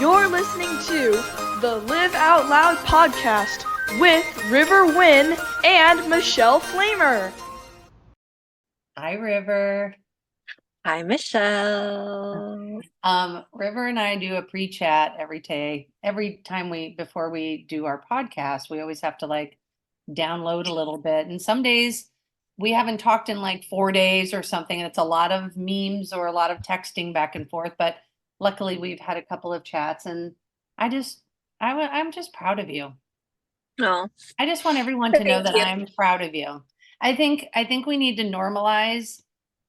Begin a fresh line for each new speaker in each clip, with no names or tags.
You're listening to the Live Out Loud podcast with River Wynn and Michelle Flamer.
Hi, River.
Hi, Michelle.
River and I do a pre-chat every day. Every time before we do our podcast, we always have to download a little bit. And some days we haven't talked in 4 days or something. And it's a lot of memes or a lot of texting back and forth. But luckily we've had a couple of chats, and I'm just proud of you.
Oh,
I just want everyone to know that
you.
I'm proud of you. I think we need to normalize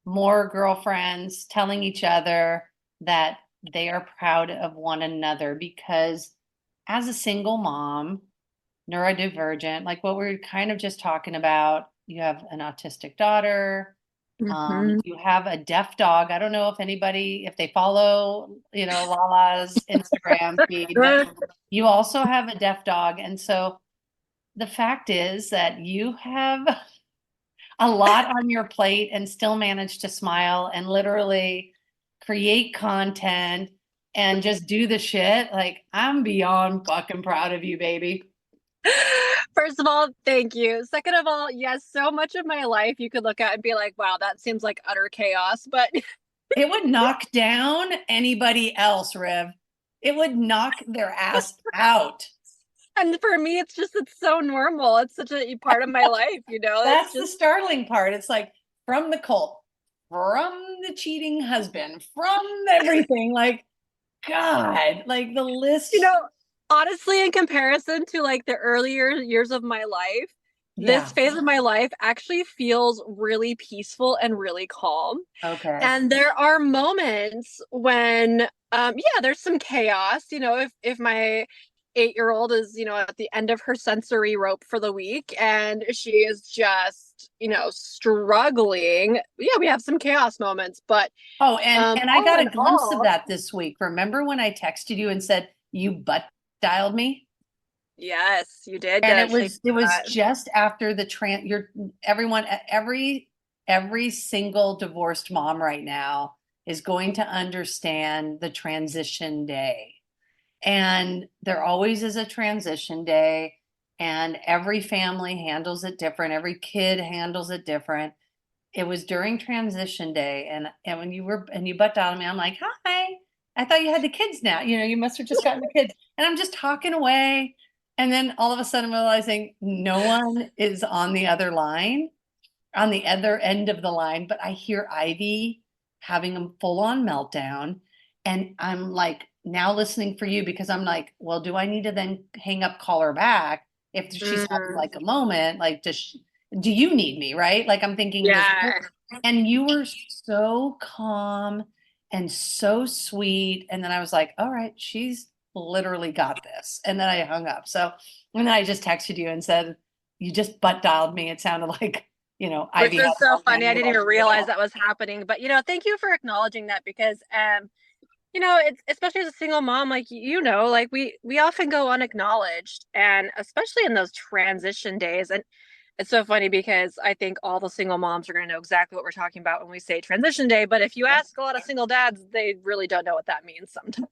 more girlfriends telling each other that they are proud of one another, because as a single mom, neurodivergent, like what we're kind of just talking about, you have an autistic daughter, you have a deaf dog. I don't know if they follow, Lala's Instagram feed, but you also have a deaf dog. And so the fact is that you have a lot on your plate and still manage to smile and literally create content and just do the shit. I'm beyond fucking proud of you, baby.
First of all, thank you. Second of all, yes, so much of my life you could look at and be like, wow, that seems like utter chaos. But
it would knock down anybody else, Riv. It would knock their ass out.
And for me, it's so normal. It's such a part of my life,
That's the startling part. It's from the cult, from the cheating husband, from everything. God, the list.
Honestly, in comparison to the earlier years of my life, this phase of my life actually feels really peaceful and really calm.
Okay.
And there are moments when, there's some chaos. If my 8-year-old is, at the end of her sensory rope for the week and she is just, struggling. Yeah, we have some chaos moments, but.
And I got a glimpse of that this week. Remember when I texted you and said you butt dialed me?
Yes, you did.
And it was just after the every single divorced mom right now is going to understand the transition day. And there always is a transition day, and every family handles it different. Every kid handles it different. It was during transition day, and when you butt dialed me, I'm like, hi, I thought you had the kids now. You must have just gotten the kids. And I'm just talking away. And then all of a sudden I'm realizing no one is on the other end of the line, but I hear Ivy having a full-on meltdown. And I'm now listening for you, because I'm well, do I need to then hang up, call her back if she's having a moment? Do you need me, right? I'm thinking,
yeah.
And you were so calm and so sweet. And then I was like, all right, she's literally got this. And then I hung up. And then I just texted you and said, you just butt dialed me. It sounded like,
Ivy. Which was so funny. I didn't even realize that was happening. But, thank you for acknowledging that, because, it's especially as a single mom, we often go unacknowledged, and especially in those transition days. And it's so funny because I think all the single moms are going to know exactly what we're talking about when we say transition day. But if you ask a lot of single dads, they really don't know what that means sometimes.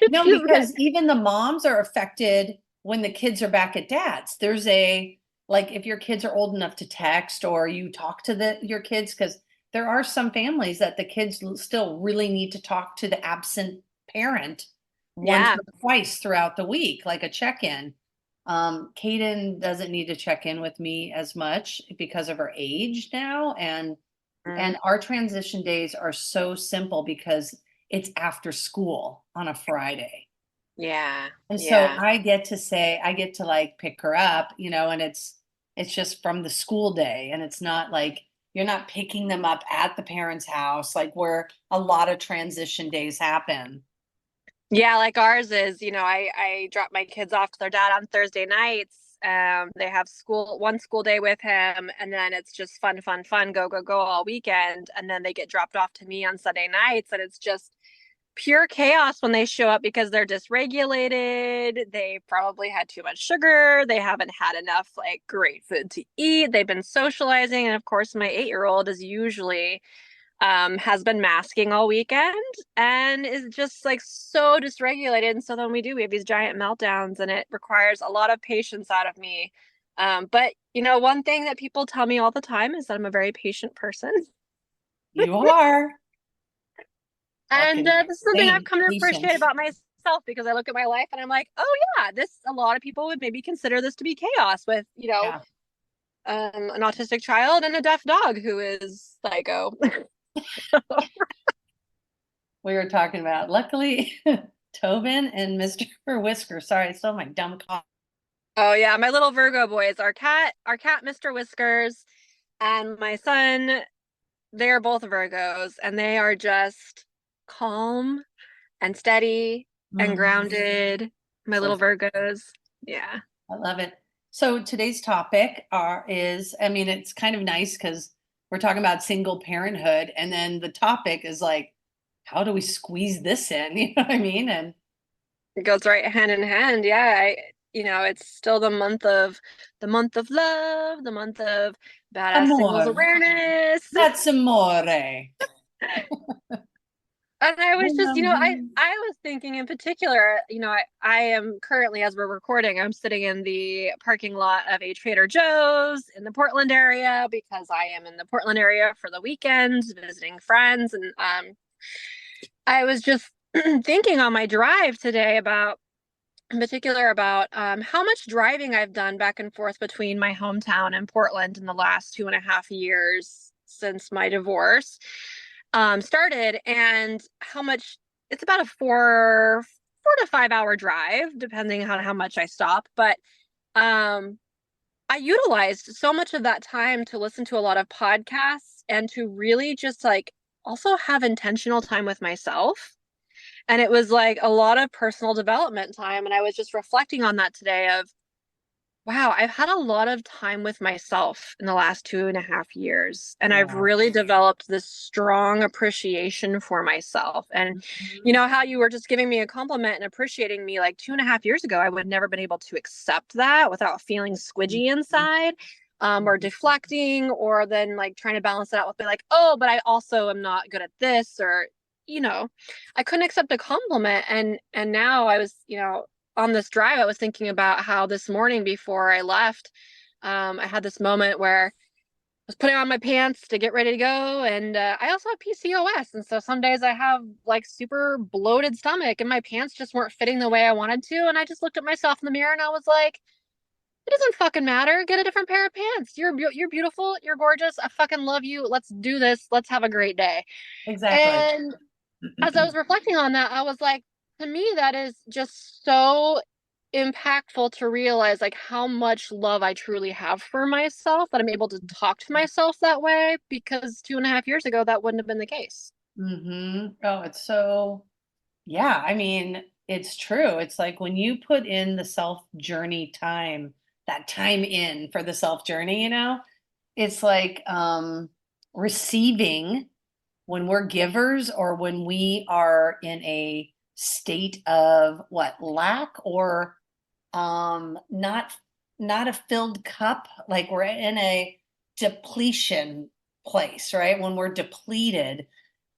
No, because even the moms are affected when the kids are back at dad's. There's if your kids are old enough to text, or you talk to your kids, because there are some families that the kids still really need to talk to the absent parent once or twice throughout the week, like a check-in. Kaden doesn't need to check in with me as much because of her age now. And our transition days are so simple because it's after school on a Friday.
Yeah.
And so I get to pick her up, and it's just from the school day, and it's not you're not picking them up at the parents' house, where a lot of transition days happen.
Yeah, ours is, I drop my kids off to their dad on Thursday nights. They have one school day with him, and then it's just fun, go all weekend. And then they get dropped off to me on Sunday nights, and it's just pure chaos when they show up, because they're dysregulated. They probably had too much sugar. They haven't had enough great food to eat. They've been socializing. And of course, my 8-year-old is usually has been masking all weekend and is just like so dysregulated. And so then we have these giant meltdowns, and it requires a lot of patience out of me. But one thing that people tell me all the time is that I'm a very patient person.
You are.
And
Fucking
this is something I've
saint,
come to appreciate
patience.
about myself, because I look at my life and I'm like, oh yeah, a lot of people would maybe consider this to be chaos with,
Yeah.
an autistic child and a deaf dog who is psycho.
We were talking about, luckily, Tobin and Mr. Whisker. Sorry, I still have my dumb cough.
Oh yeah, my little Virgo boys, our cat Mr. Whiskers, and my son, they're both Virgos, and they are just calm and steady and
Mhm.
grounded. My
So
little Virgos. Yeah.
I love it. So today's topic is, I mean, it's kind of nice because we're talking about single parenthood, and then the topic is like, how do we squeeze this in? You know what I mean? And
It goes right hand in hand. Yeah. It's still the month of love, the month of badass singles
amore,
awareness.
that's amore.
And I
I
was just,
love you.
I was thinking in particular, I am currently, as we're recording, I'm sitting in the parking lot of a Trader Joe's in the Portland area, because I am in the Portland area for the weekend visiting friends. And I was just thinking on my drive today in particular about how much driving I've done back and forth between my hometown and Portland in the last 2.5 years since my divorce started, and how much it's about a 4 to 5 hour drive, depending on how much I stop. But um, I utilized so much of that time to listen to a lot of podcasts and to really just like also have intentional time with myself. And it was like a lot of personal development time. And I was just reflecting on that today of, wow, I've had a lot of time with myself in the last 2.5 years. And I've
Yeah.
really developed this strong appreciation for myself. And
Mhm.
how you were just giving me a compliment and appreciating me like 2.5 years ago, I would never been able to accept that without feeling squidgy inside. Or
Mhm.
deflecting, or then like trying to balance it out with, be like, oh, but I also am not good at this, or you know, I couldn't accept a compliment. And now I was, on this drive, I was thinking about how this morning before I left, I had this moment where I was putting on my pants to get ready to go, and I also have PCOS, and so some days I have like super bloated stomach, and my pants just weren't fitting the way I wanted to, and I just looked at myself in the mirror and I was like, it doesn't fucking matter. Get a different pair of pants. You're beautiful. You're gorgeous. I fucking love you. Let's do this. Let's have a great day.
Exactly.
And as I was reflecting on that, I was like, to me, that is just so impactful to realize like how much love I truly have for myself, that I'm able to talk to myself that way, because 2.5 years ago that wouldn't have been the case.
Oh, it's so, yeah, I mean, it's true. It's like when you put in the self journey time, that time in for the self journey, it's like receiving, when we're givers or when we are in a state of what, lack, or not a filled cup, like we're in a depletion place, right? When we're depleted,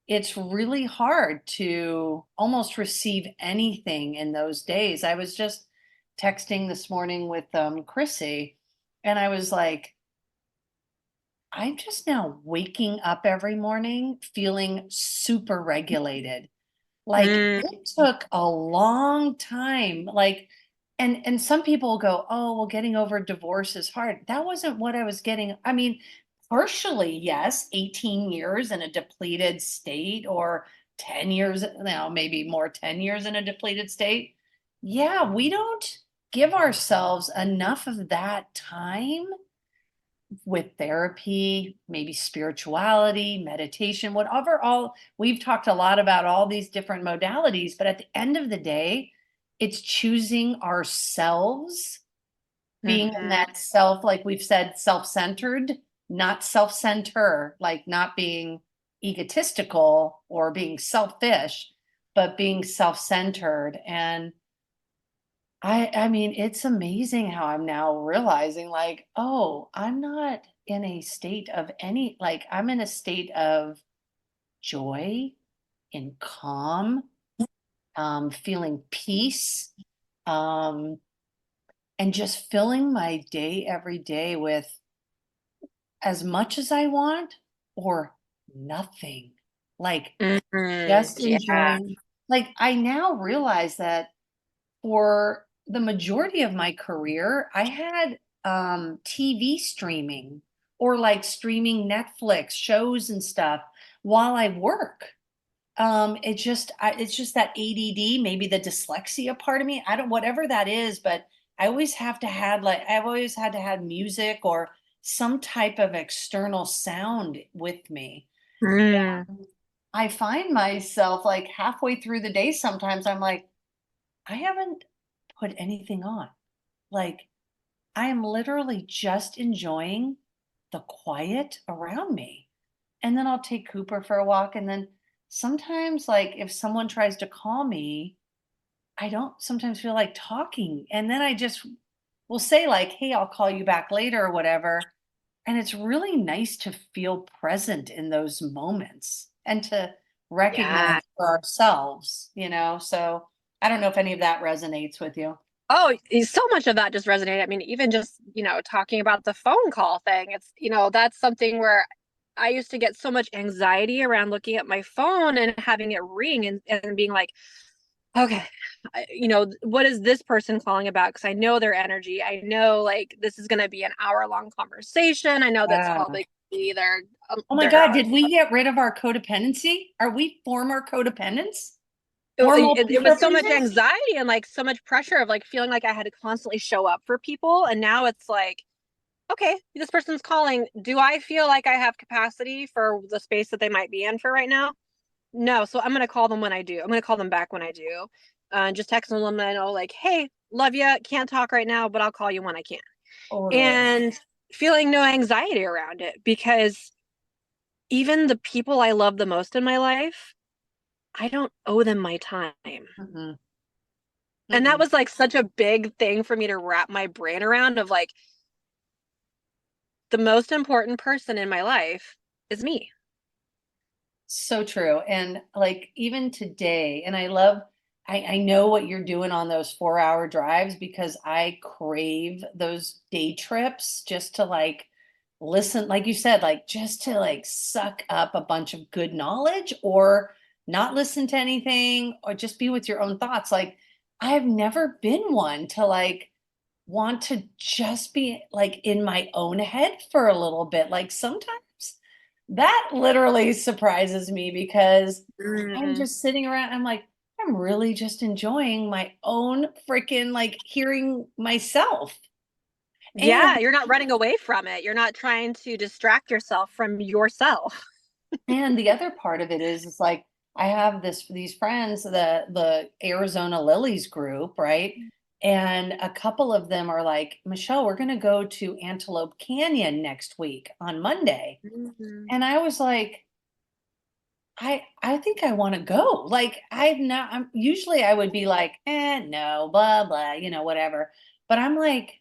it's really hard to almost receive anything in those days. I was just texting this morning with Chrissy, and I was like, I'm just now waking up every morning feeling super regulated. Like
Mm,
it took a long time. Like, and some people go, oh, well, getting over divorce is hard. That wasn't what I was getting. I mean, partially, yes, 18 years in a depleted state, or 10 years now, maybe more, 10 years in a depleted state. Yeah, we don't give ourselves enough of that time with therapy, maybe spirituality, meditation, whatever. All we've talked a lot about all these different modalities, but at the end of the day, it's choosing ourselves, being in
mhm.
that self, like we've said, self-centered, not self-center, like not being egotistical or being selfish, but being self-centered. And I mean, it's amazing how I'm now realizing, like, oh, I'm not in a state of any, like, I'm in a state of joy, in calm, feeling peace, um, and just filling my day every day with as much as I want or nothing. Like just
Yeah.
enjoying. Like I now realize that for the majority of my career, I had TV streaming or like streaming Netflix shows and stuff while I work. It's just that ADD, maybe the dyslexia part of me. I don't, whatever that is, but I always have to have like, I've always had to have music or some type of external sound with me.
Mm.
I find myself like halfway through the day, sometimes I'm like, I haven't put anything on. Like, I am literally just enjoying the quiet around me. And then I'll take Cooper for a walk. And then sometimes, like, if someone tries to call me, I don't sometimes feel like talking. And then I just will say, like, hey, I'll call you back later or whatever. And it's really nice to feel present in those moments and to recognize
Yeah.
for ourselves, So I don't know if any of that resonates with you.
Oh, so much of that just resonated. I mean, even just, talking about the phone call thing, it's, that's something where I used to get so much anxiety around looking at my phone and having it ring and being like, okay, what is this person calling about? Because I know their energy. I know like this is going to be an hour-long conversation. I know that's
Yeah.
probably gonna be
Oh my
their
God, did we get rid of our codependency? Are we former codependents? Formal
it
people
was so much
pleasers?
anxiety and like so much pressure of like feeling like I had to constantly show up for people. And now it's like, okay, this person's calling. Do I feel like I have capacity for the space that they might be in for right now? No. So I'm going to call them when I do. I'm going to call them back when I do. Just text them and I know like, hey, love you. Can't talk right now, but I'll call you when I can.
Totally.
And feeling no anxiety around it because even the people I love the most in my life, I don't owe them my time.
Mm-mm.
And that
Mm-mm.
was like such a big thing for me to wrap my brain around of like the most important person in my life is me.
So true. And like even today, and I know what you're doing on those 4 hour drives because I crave those day trips just to like listen, like you said, like just to like suck up a bunch of good knowledge or not listen to anything or just be with your own thoughts. Like I've never been one to like want to just be like in my own head for a little bit. Like sometimes that literally surprises me because I'm
Mm.
just sitting around. I'm like, I'm really just enjoying my own freaking like hearing myself. And
Yeah, you're not running away from it. You're not trying to distract yourself from yourself.
and the other part of it is like I have these friends, the Arizona Lilies group, right? And a couple of them are like, Michelle, we're gonna go to Antelope Canyon next week on Monday.
Mhm.
And I was like, I think I want to go. Like I've not I'm usually I would be like, no, blah blah, whatever. But I'm like,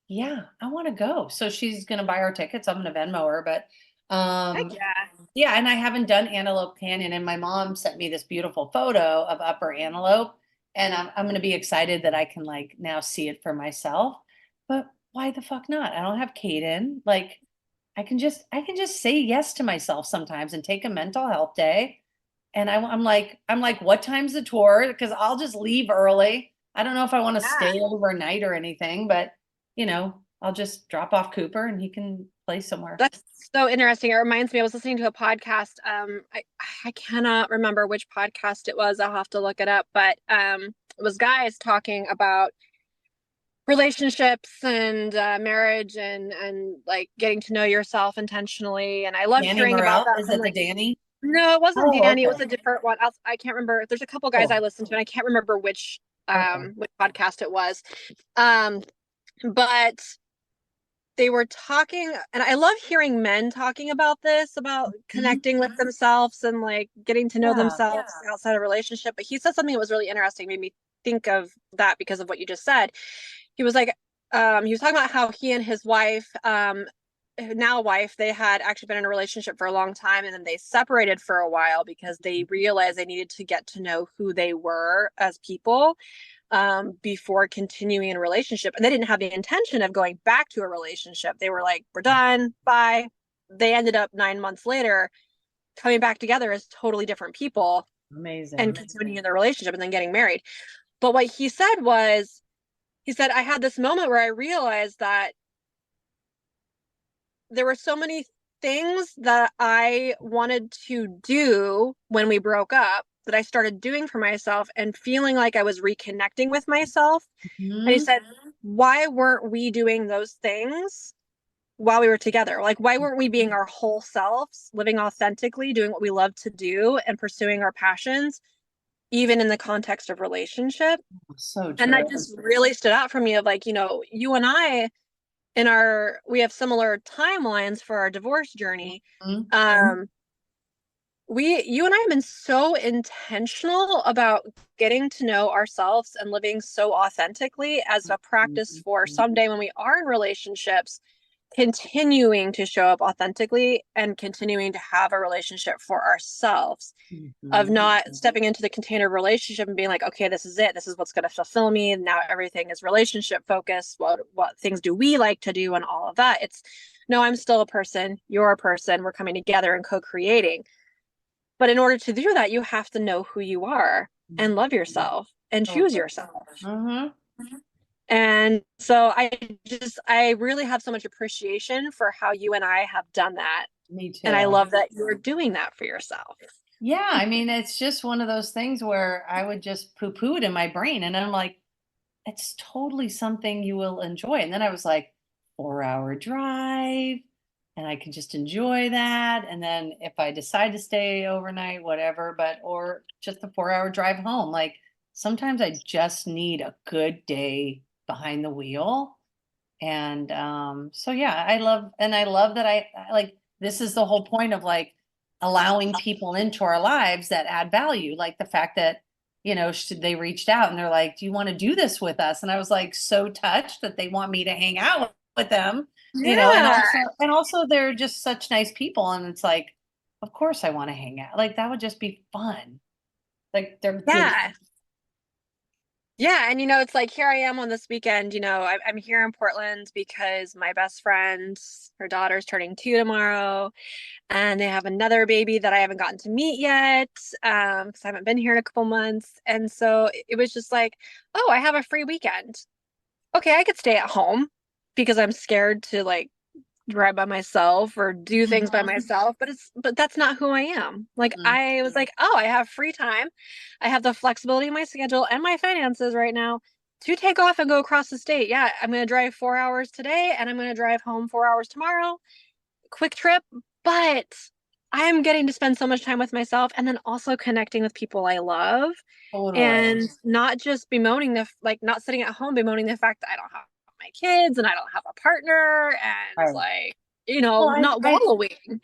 yeah, I want to go. So she's gonna buy our tickets. I'm gonna Venmo her, but
Heck
um
yeah.
yeah, and I haven't done Antelope Canyon, and my mom sent me this beautiful photo of Upper Antelope, and I'm gonna be excited that I can like now see it for myself. But why the fuck not? I don't have Caden. Like I can just say yes to myself sometimes and take a mental health day. And I'm like, what time's the tour? Because I'll just leave early. I don't know if I want to
Yeah.
stay overnight or anything, but I'll just drop off Cooper and he can play somewhere.
That's so interesting. It reminds me, I was listening to a podcast. I cannot remember which podcast it was. I'll have to look it up. But it was guys talking about relationships and marriage and like getting to know yourself intentionally. And I loved
Danny
hearing about
Morel,
that
is
from
it the
like,
Danny?
no, it wasn't
Oh,
Danny. It
okay.
was a different one. I can't remember. There's a couple guys I
Cool.
listened to, and I can't remember
Okay.
which podcast it was. Um, but they were talking, and I love hearing men talking about this, about
Mhm.
connecting with themselves and like getting to know
Yeah.
themselves outside a relationship. But he said something that was really interesting, made me think of that because of what you just said. He was like, he was talking about how he and his wife, now wife, they had actually been in a relationship for a long time, and then they separated for a while because they realized they needed to get to know who they were as people, before continuing in a relationship. And they didn't have the intention of going back to a relationship. They were like, we're done, bye. They ended up 9 months later coming back together as totally different people
Amazing.
and continuing their relationship and then getting married. But what he said was, he said, I had this moment where I realized that there were so many things that I wanted to do when we broke up that I started doing for myself and feeling like I was reconnecting with myself. And he
Mhm.
said, why weren't we doing those things while we were together? Like, why weren't we being our whole selves, living authentically, doing what we love to do and pursuing our passions, even in the context of relationship?
So
And
true.
that just really stood out for me of like, you know, you and I we have similar timelines for our divorce journey.
Mhm.
You and I have been so intentional about getting to know ourselves and living so authentically as a practice for someday when we are in relationships, continuing to show up authentically and continuing to have a relationship for ourselves, of not stepping into the container of relationship and being like, okay, this is it. This is what's going to fulfill me. Now everything is relationship focused. What things do we like to do and all of that? It's no, I'm still a person. You're a person. We're coming together and co-creating. But in order to do that, you have to know who you are and love yourself and choose yourself.
Mhm.
And so I really have so much appreciation for how you and I have done that.
Me too.
And I love that you're doing that for yourself.
Yeah, I mean, it's just one of those things where I would just poo-poo it in my brain, and I'm like, it's totally something you will enjoy. And then I was like, 4-hour drive, and I can just enjoy that. And then if I decide to stay overnight, whatever, but or just a 4-hour drive home, like sometimes I just need a good day behind the wheel. And so yeah, I love that I like this is the whole point of like allowing people into our lives that add value, like the fact that they reached out and they're like, do you want to do this with us? And I was like so touched that they want me to hang out with them, and
Yeah.
also they're just such nice people, and it's like, of course I want to hang out. Like that would just be fun. Like they're good.
Yeah. Yeah, and it's like here I am on this weekend. I'm here in Portland because my best friend, her daughter's turning 2 tomorrow, and they have another baby that I haven't gotten to meet yet, because I haven't been here in a couple months. And so it was just like, oh, I have a free weekend. Okay, I could stay at home because I'm scared to like drive by myself or do things by myself, but that's not who I am. Like
Mhm.
I was like, oh, I have free time. I have the flexibility in my schedule and my finances right now to take off and go across the state. Yeah, I'm going to drive 4 hours today and I'm going to drive home 4 hours tomorrow. Quick trip, but I am getting to spend so much time with myself and then also connecting with people I love,
Totally.
and not just bemoaning not sitting at home bemoaning the fact that I don't have my kids and I don't have a partner and
Right.
like,
Well,
not wallowing.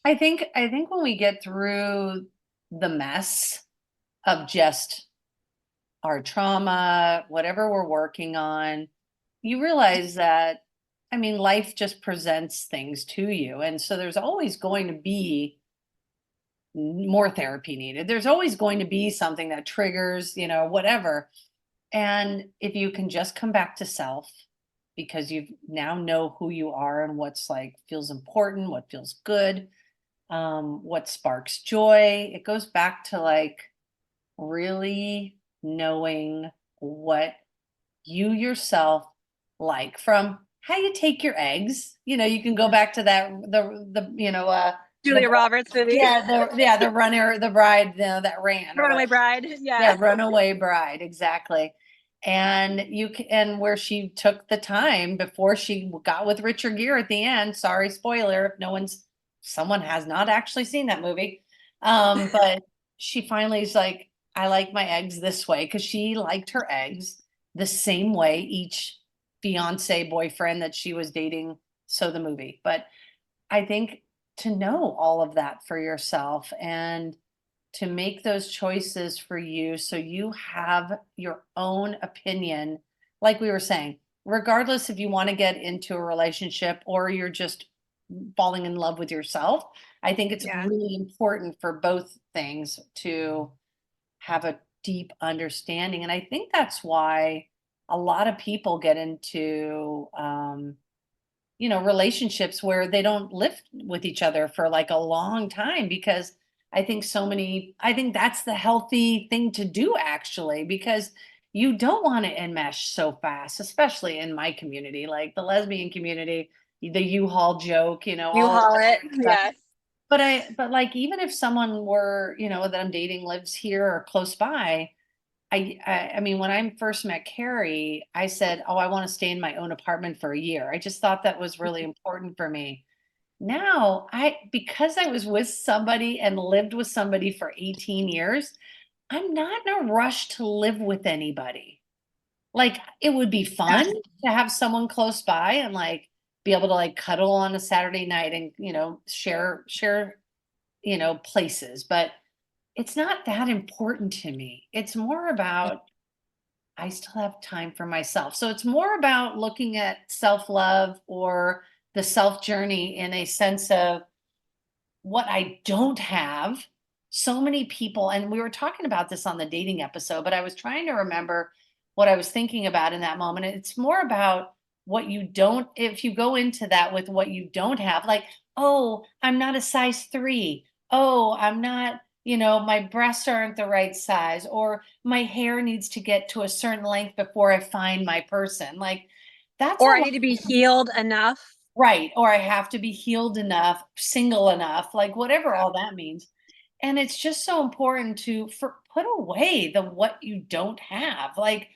I think when we get through the mess of just our trauma, whatever we're working on, you realize that, I mean, life just presents things to you. And so there's always going to be more therapy needed. There's always going to be something that triggers, whatever. And if you can just come back to self because you now know who you are and what's like feels important, what feels good, what sparks joy, it goes back to like really knowing what you yourself like, from how you take your eggs. You can go back to that the
Julia Roberts movie.
the runner, the bride, that ran, or
Runaway
what.
Bride.
Yeah,
Yeah.
runaway bride, exactly. And and where she took the time before she got with Richard Gere at the end. Sorry, spoiler, if someone has not actually seen that movie. But she finally is like, I like my eggs this way, because she liked her eggs the same way each fiance boyfriend that she was dating. So the movie. But I think to know all of that for yourself and to make those choices for you so you have your own opinion, like we were saying, regardless if you want to get into a relationship or you're just falling in love with yourself. I think it's
Yeah.
really important for both things to have a deep understanding. And I think that's why a lot of people get into, relationships where they don't live with each other for like a long time, because I think that's the healthy thing to do actually, because you don't want to enmesh so fast, especially in my community, like the lesbian community, the U-Haul joke,
You
all of
haul it.
that stuff.
Yes.
But like, even if someone were, that I'm dating lives here or close by, I mean, when I first met Carrie, I said, "Oh, I want to stay in my own apartment for a year." I just thought that was really important for me. Now, because I was with somebody and lived with somebody for 18 years, I'm not in a rush to live with anybody. Like, it would be fun to have someone close by and like be able to like cuddle on a Saturday night and, share, places, but it's not that important to me. It's more about I still have time for myself. So it's more about looking at self-love or the self journey in a sense of what I don't have. So many people, and we were talking about this on the dating episode, but I was trying to remember what I was thinking about in that moment. It's more about what you don't, if you go into that with what you don't have, like, oh, I'm not a size 3. Oh, I'm not, my breasts aren't the right size, or my hair needs to get to a certain length before I find my person. Like, that's a
Or I
lot.
need to be healed enough.
Right. Or I have to be healed enough, single enough, like whatever
Yeah.
all that means. And it's just so important to put away the what you don't have. Like,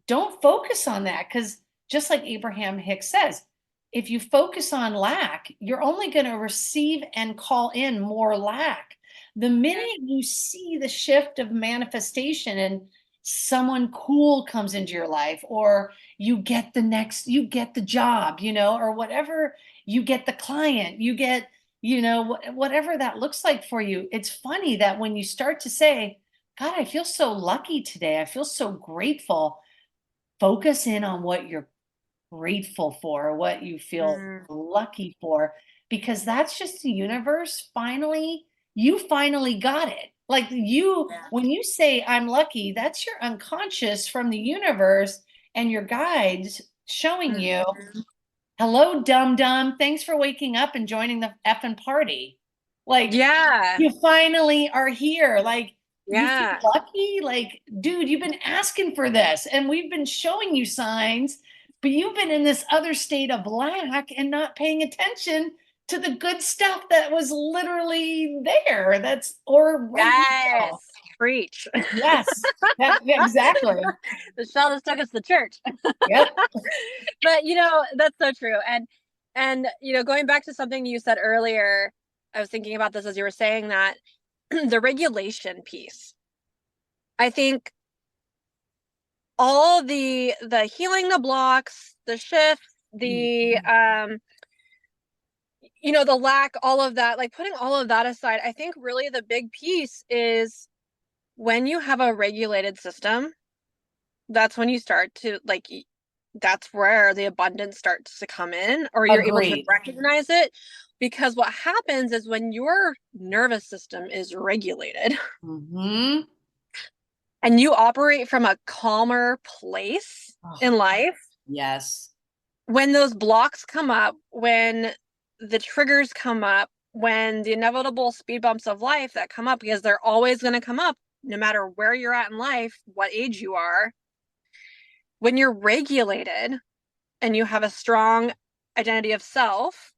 don't focus on that, because just like Abraham Hicks says, if you focus on lack, you're only going to receive and call in more lack. The minute you see the shift of manifestation and someone cool comes into your life, or you get the job, or whatever, you get the client, you get, whatever that looks like for you. It's funny that when you start to say, God, I feel so lucky today, I feel so grateful, focus in on what you're grateful for, what you feel
Mm.
lucky for, because that's just the universe. You finally got it. Like,
Yeah.
when you say I'm lucky, that's your unconscious from the universe and your guides showing you,
Mhm.
hello, dum dum. Thanks for waking up and joining the effing party. Like,
Yeah.
you finally are here. Like, you feel
Yeah.
lucky. Like, dude, you've been asking for this and we've been showing you signs, but you've been in this other state of lack and not paying attention to the good stuff that was literally there. Or right now.
Yes. Preach.
Yes, exactly.
The Sheldon took us to church.
Yep.
But that's so true. And going back to something you said earlier, I was thinking about this as you were saying that the regulation piece. I think all the healing the blocks, the shift, the the lack, all of that, like putting all of that aside, I think really the big piece is when you have a regulated system, that's when you start to like that's where the abundance starts to come in, or you're able to
Agreed.
recognize it. Because what happens is when your nervous system is regulated
Mm-hmm.
and you operate from a calmer place in
Oh,
life,
yes.
when those blocks come up, when the triggers come up, when the inevitable speed bumps of life that come up, because they're always going to come up no matter where you're at in life, what age you are, when you're regulated and you have a strong identity of self,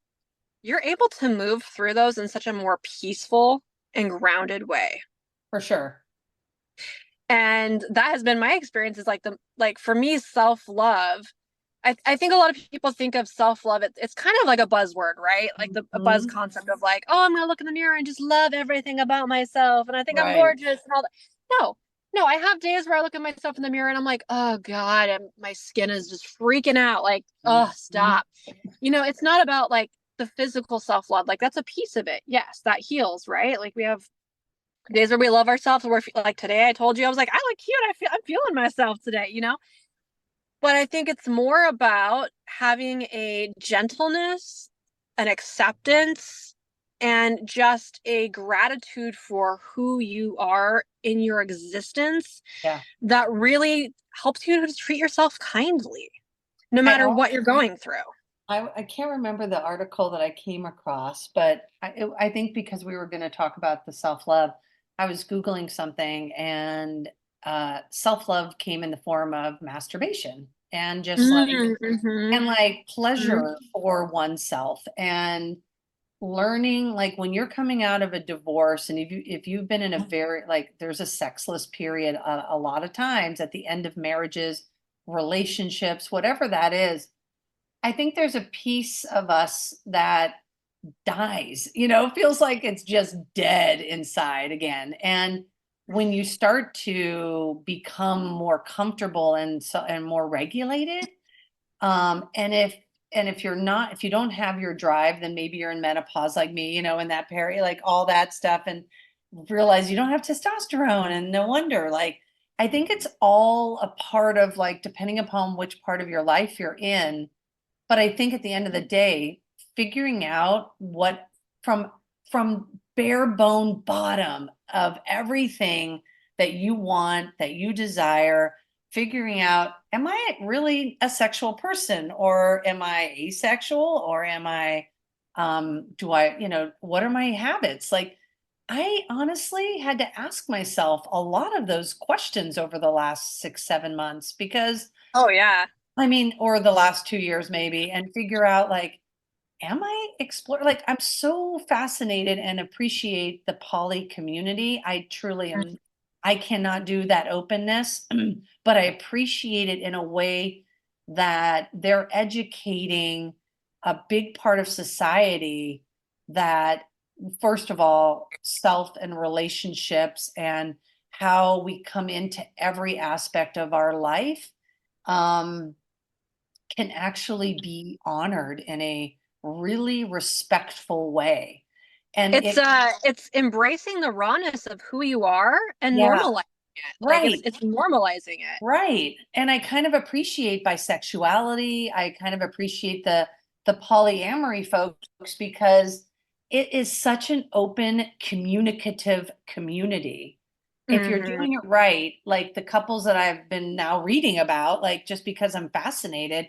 you're able to move through those in such a more peaceful and grounded way.
For sure.
And that has been my experience, is like for me, self-love. I think a lot of people think of self-love, it's kind of like a buzzword, right? Like a buzz
Mhm.
concept of like, oh, I'm gonna look in the mirror and just love everything about myself, and I think I'm
Right.
gorgeous and all that. No, I have days where I look at myself in the mirror and I'm like, oh God, and my skin is just freaking out. Like, oh, stop. It's not about like the physical self-love. Like, that's a piece of it. Yes, that heals, right? Like, we have days where we love ourselves, where like today I told you I was like, I look cute, I'm feeling myself today. But I think it's more about having a gentleness an acceptance and just a gratitude for who you are in your existence
Yeah.
that really helps you to treat yourself kindly, no
I
matter what you're going through.
I can't remember the article that I came across, but I think because we were going to talk about the self-love, I was Googling something, and self-love came in the form of masturbation and just
Mm-hmm.
like pleasure for oneself, and learning, like when you're coming out of a divorce, and if you've been in a very, like, there's a sexless period a lot of times at the end of marriages, relationships, whatever that is. I think there's a piece of us that dies, feels like it's just dead inside again. And when you start to become more comfortable and more regulated, and if you're not, if you don't have your drive, then maybe you're in menopause like me, in that period, like all that stuff, and realize you don't have testosterone, and no wonder, like, I think it's all a part of, like, depending upon which part of your life you're in. But I think at the end of the day, figuring out what, from bare bone bottom of everything that you want, that you desire, figuring out, am I really a sexual person, or am I asexual, or am I do I, what are my habits? Like, I honestly had to ask myself a lot of those questions over the last 6, 7 months, because
Oh yeah.
I mean, or the last 2 years maybe, and figure out, like, am I exploring? Like, I'm so fascinated and appreciate the poly community. I truly am. I cannot do that openness, but I appreciate it in a way that they're educating a big part of society, that, first of all, self and relationships, and how we come into every aspect of our life. Um, can actually be honored in a really respectful way. And
It's embracing the rawness of who you are and
yeah,
normalizing it. Like
right,
it's normalizing it.
right. And I kind of appreciate bisexuality. I kind of appreciate the polyamory folks, because it is such an open, communicative community. If you're
Hmm.
doing it right, like the couples that I've been now reading about, like, just because I'm fascinated,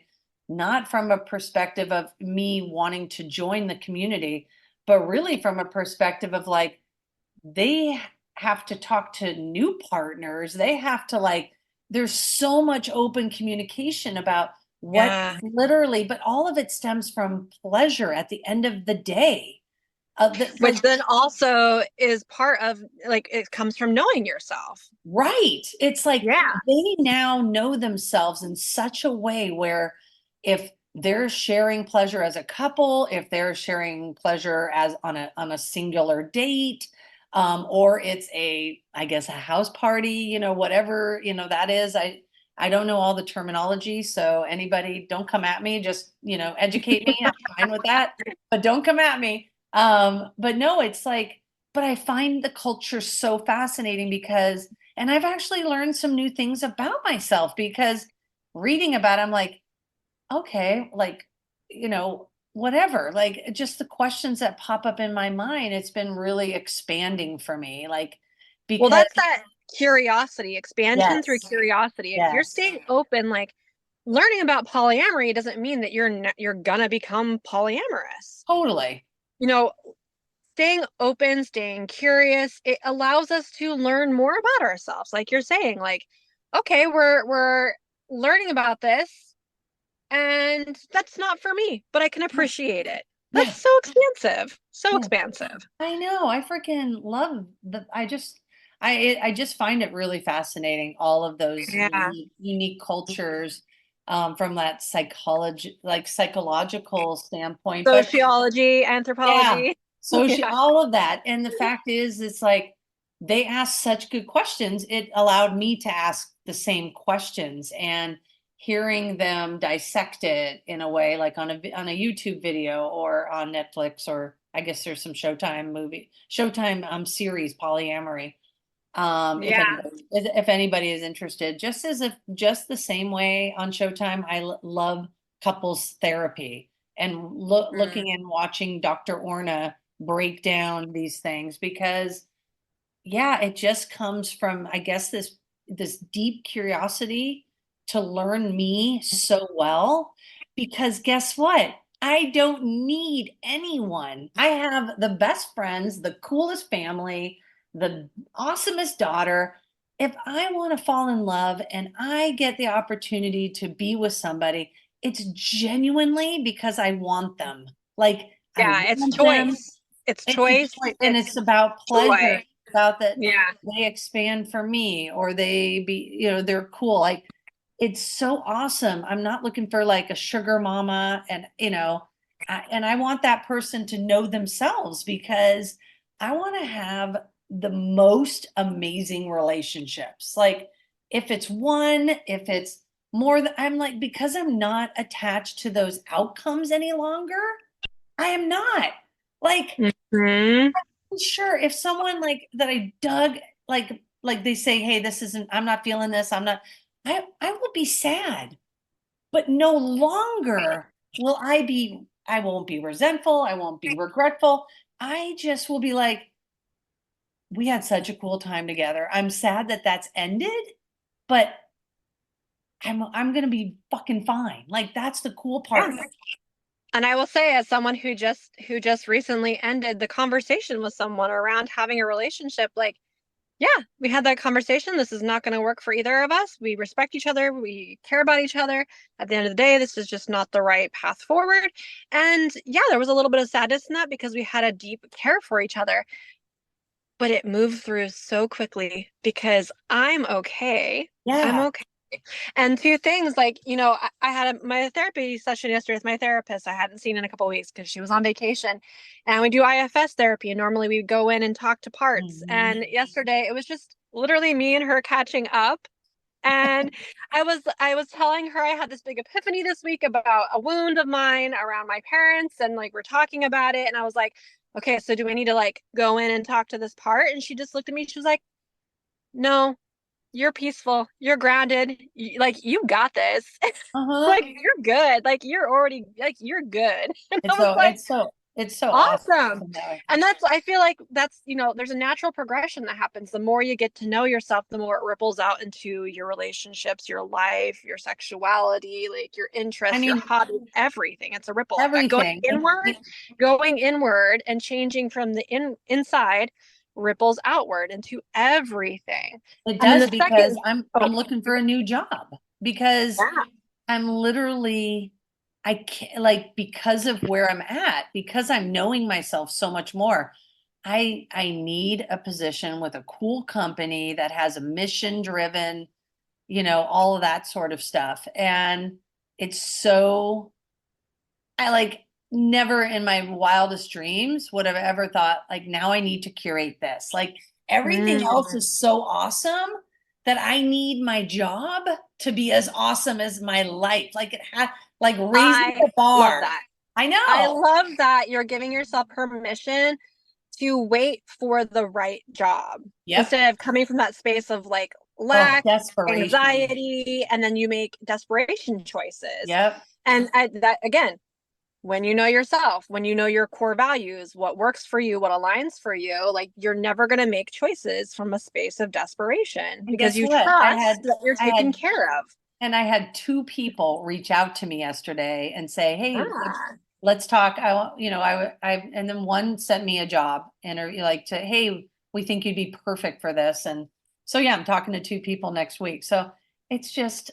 not from a perspective of me wanting to join the community, but really from a perspective of, like, they have to talk to new partners. They have to, like, there's so much open communication about what
Yeah.
literally, but all of it stems from pleasure at the end of the day.
Which then also is part of, like, it comes from knowing yourself.
Right. It's like
Yeah.
they now know themselves in such a way where, if they're sharing pleasure as a couple, if they're sharing pleasure as on a singular date, or it's I guess a house party, whatever, that is. I don't know all the terminology, so anybody, don't come at me. Just, educate me. I'm fine with that, but don't come at me. But no, it's like, but I find the culture so fascinating, because, and I've actually learned some new things about myself, because reading about it, I'm like, okay, like, whatever, like, just the questions that pop up in my mind, it's been really expanding for me, like,
Well,
because
that's that curiosity, expansion through
yes,
curiosity. If you're
yes,
staying open, like learning about polyamory doesn't mean that you're gonna become polyamorous.
totally.
You know, staying open, staying curious, it allows us to learn more about ourselves. Like you're saying, like, okay, we're learning about this, and that's not for me, but I can
Yeah,
appreciate it. That's
yeah,
so expansive, so
yeah.
expansive.
I know. I freaking love I just find it really fascinating, all of those
Yeah.
unique cultures, from that psychological standpoint. But
Sociology,
yeah,
anthropology.
social,
Yeah.
all of that. And the fact is, it's like they asked such good questions. It allowed me to ask the same questions, and hearing them dissect it in a way, like on a YouTube video, or on Netflix, or I guess there's some Showtime series, polyamory.
Yeah.
If anybody is interested, just the same way on Showtime, I love couples therapy. and looking and watching Dr. Orna break down these things, because yeah, it just comes from, I guess, this deep curiosity to learn me so well. Because guess what? I don't need anyone. I have the best friends, the coolest family, the awesomest daughter. If I want to fall in love and I get the opportunity to be with somebody, it's genuinely because I want them. Like, I
Yeah, it's
want them.
choice. It's
It's a
choice.
choice, and
It's
it's about pleasure.
joy.
It's about that
Yeah.
they expand for me, or they be, they're cool. Like, it's so awesome. I'm not looking for like a sugar mama, and and I want that person to know themselves, because I want to have the most amazing relationships. Like, if it's one, if it's more than, I'm like, because I'm not attached to those outcomes any longer. I am not. Like,
Hmm.
sure, if someone like that I dug, like they say, hey, this isn't, I'm not feeling this, I'm not, I will be sad, but no longer will I won't be resentful, I won't be regretful. I just will be like, we had such a cool time together. I'm sad that that's ended, but I'm gonna be fucking fine. Like, that's the cool part.
Yeah. And I will say, as someone who just recently ended the conversation with someone around having a relationship, like, yeah, we had that conversation. This is not going to work for either of us. We respect each other. We care about each other. At the end of the day, this is just not the right path forward. And yeah, there was a little bit of sadness in that because we had a deep care for each other. But it moved through so quickly because I'm okay. I'm
Yeah.
okay. And two things, like, I had my therapy session yesterday with my therapist I hadn't seen in a couple of weeks because she was on vacation. And we do IFS therapy. And normally we go in and talk to parts.
Mhm.
And yesterday it was just literally me and her catching up. And I was telling her I had this big epiphany this week about a wound of mine around my parents, and like we're talking about it. And I was like, okay, so do I need to like go in and talk to this part? And she just looked at me. She was like, no, you're peaceful, you're grounded, like you got this.
Uh-huh.
Like you're good, like you're already like you're good. And I
It's
was
so
like,
awesome.
awesome. And that's, I feel like that's, there's a natural progression that happens. The more you get to know yourself, the more it ripples out into your relationships, your life, your sexuality, like your
I
interests, your
mean,
hobbies, everything. It's a ripple effect
everything.
going inward and changing from the inside ripples outward into everything.
It
And then
does,
the
because
second,
I'm looking for a new job, because
yeah.
I'm literally, I can't, like, because of where I'm at, because I'm knowing myself so much more. I need a position with a cool company that has a mission driven, all of that sort of stuff. And it's so, I like, never in my wildest dreams would have ever thought, like, now I need to curate this. Like, everything else
Mm.
is so awesome that I need my job to be as awesome as my life. Like, it had, like, raising
I
the
love
bar.
that.
I
I
know.
love that you're giving yourself permission to wait for the right job
Yep.
instead of coming from that space of like
Oh,
lack,
desperation.
anxiety, and then you make desperation choices.
Yep.
And that again, when you know yourself, when you know your core values, what works for you, what aligns for you, like you're never going to make choices from a space of desperation
And
because
guess
you
what?
trust that you're
I
taken
had
care of.
And I had two people reach out to me yesterday and say, "Hey,
Ah.
let's talk." I want, and then one sent me a job interview, like, to, "Hey, we think you'd be perfect for this." And so, yeah, I'm talking to two people next week. So it's just,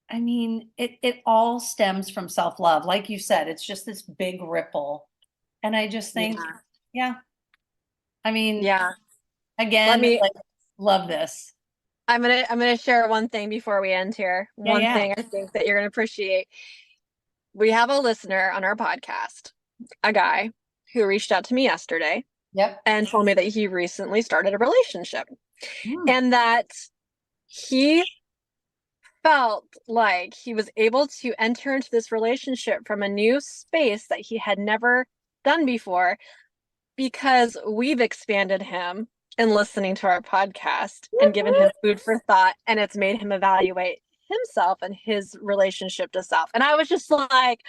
I mean, it all stems from self-love. Like you said, it's just this big ripple. And I just think,
Yeah.
yeah, I mean,
Yeah. Let
again,
me
like, love this.
I'm gonna share one thing before we end here.
Yeah,
One
yeah.
thing I think that you're gonna appreciate. We have a listener on our podcast, a guy who reached out to me yesterday
Yep.
and told me that he recently started a relationship
Mm.
and that he felt like he was able to enter into this relationship from a new space that he had never done before because we've expanded him in listening to our podcast and given him food for thought, and it's made him evaluate himself and his relationship to self. And I was just like,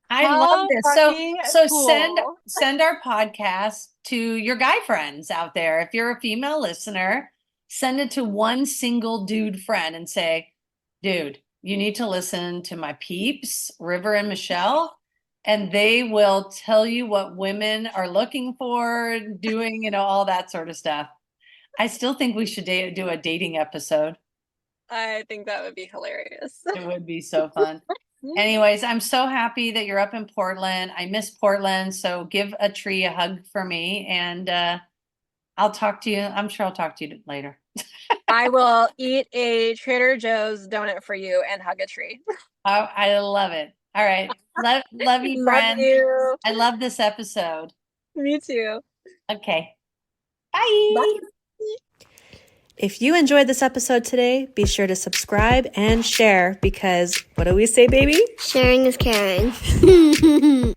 I
How
love this. So
fucking
so
cool.
send our podcast to your guy friends out there. If you're a female listener, send it to one single dude friend and say, dude, you need to listen to my peeps, River and Michelle, and they will tell you what women are looking for, doing, all that sort of stuff. I still think we should do a dating episode.
I think that would be hilarious.
It would be so fun. Anyways, I'm so happy that you're up in Portland. I miss Portland, so give a tree a hug for me, and I'll talk to you. I'm sure I'll talk to you later.
I will eat a Trader Joe's donut for you and hug a tree.
I love it. All right. Love you,
Love
friend.
you.
I love this episode.
Me too.
Okay. Bye.
Bye.
If you enjoyed this episode today, be sure to subscribe and share because what do we say, baby?
Sharing is caring.